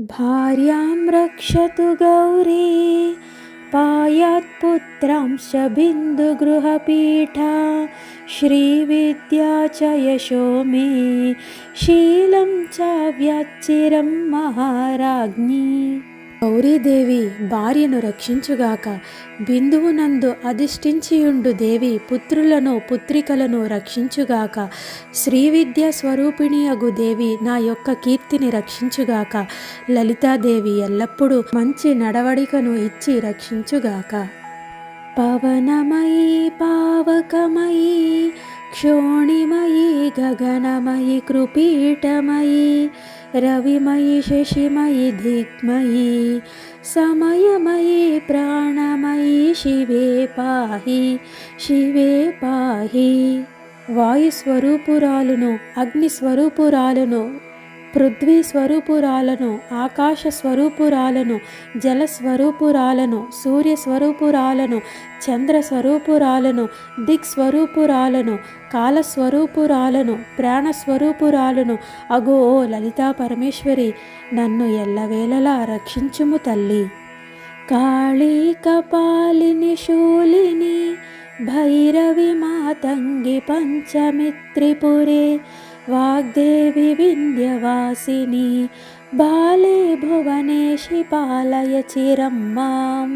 भार्यां रक्षतु गौरी पायात्पुत्रांश्च बिन्दुगृहपीठा श्रीविद्या च यशो मे शीलं च व्याच्चिरं महाराज्ञी। గౌరీదేవి భార్యను రక్షించుగాక. బిందువునందు అధిష్ఠించియుండు దేవి పుత్రులను పుత్రికలను రక్షించుగాక. శ్రీవిద్య స్వరూపిణియగు దేవి నా యొక్క కీర్తిని రక్షించుగాక. లలితాదేవి ఎల్లప్పుడూ మంచి నడవడికను ఇచ్చి రక్షించుగాక. పవనమయీ పావకమయీ క్షోణిమయీ గగనమయీ కృపీటమయీ రవిమయీ శశిమయీ దిగ్మయీ సమయమయీ ప్రాణమయీ శివే పాహి శివే పాహి. వాయుస్వరూపురాలును అగ్నిస్వరూపురాలును పృథ్వీ స్వరూపురాలను ఆకాశ స్వరూపురాలను జలస్వరూపురాలను సూర్యస్వరూపురాలను చంద్రస్వరూపురాలను దిక్స్వరూపురాలను కాలస్వరూపురాలను ప్రాణస్వరూపురాలను అగో ఓ లలితా పరమేశ్వరి, నన్ను ఎల్లవేళలా రక్షించుము తల్లి. కాళీ కపాలిని శూలిని భైరవి మాతంగి పంచమి త్రిపురే వాగ్దేవి వింధ్యవాసిని బాలే భువనేశి పాలయ చిరం మాం.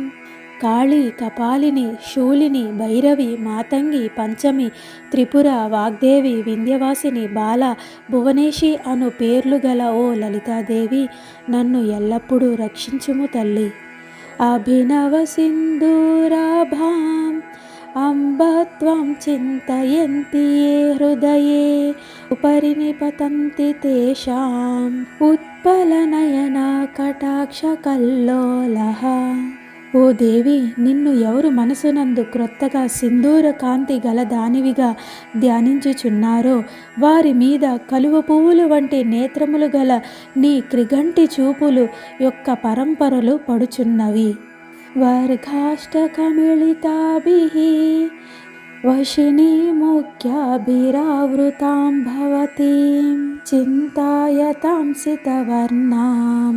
కాళీ కపాలిని శూలిని భైరవి మాతంగి పంచమి త్రిపుర వాగ్దేవి వింధ్యవాసిని బాల భువనేశి అను పేర్లు గల ఓ లలితాదేవి, నన్ను ఎల్లప్పుడూ రక్షించుము తల్లి. అభినవ సింధూరాభాం అంబ త్వం చింతయంతి యే హృదయే ఉపరి నిపతంతి తేషాం ఉత్పలనయనా కటాక్ష కల్లోలః. ఓ దేవి, నిన్ను ఎవరు మనసునందు క్రొత్తగా సింధూర కాంతి గల దానివిగా ధ్యానించుచున్నారో వారి మీద కలువ పువ్వులు వంటి నేత్రములు గల నీ క్రిగంటి చూపులు యొక్క పరంపరలు పడుచున్నవి. వర్గాష్టకమిళితాభిః వశినీ ముఖ్యాభిరావృతాం భవతీం చింతాయతాం సితవర్ణాం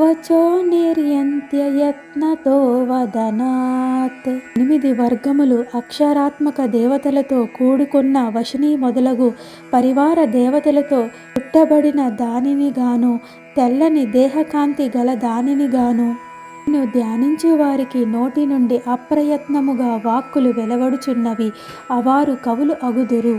వచో నిర్యంత్యయత్నతో వదనాత్. 8 వర్గములు అక్షరాత్మక దేవతలతో కూడుకున్న వశిని మొదలగు పరివార దేవతలతో పుట్టబడిన దానిని గాను తెల్లని దేహకాంతి గల దానిని గాను నిన్ను ధ్యానించు వారికి నోటి నుండి అప్రయత్నముగా వాక్కులు వెలువడుచున్నవి. అవారు కవులు అగుదురు.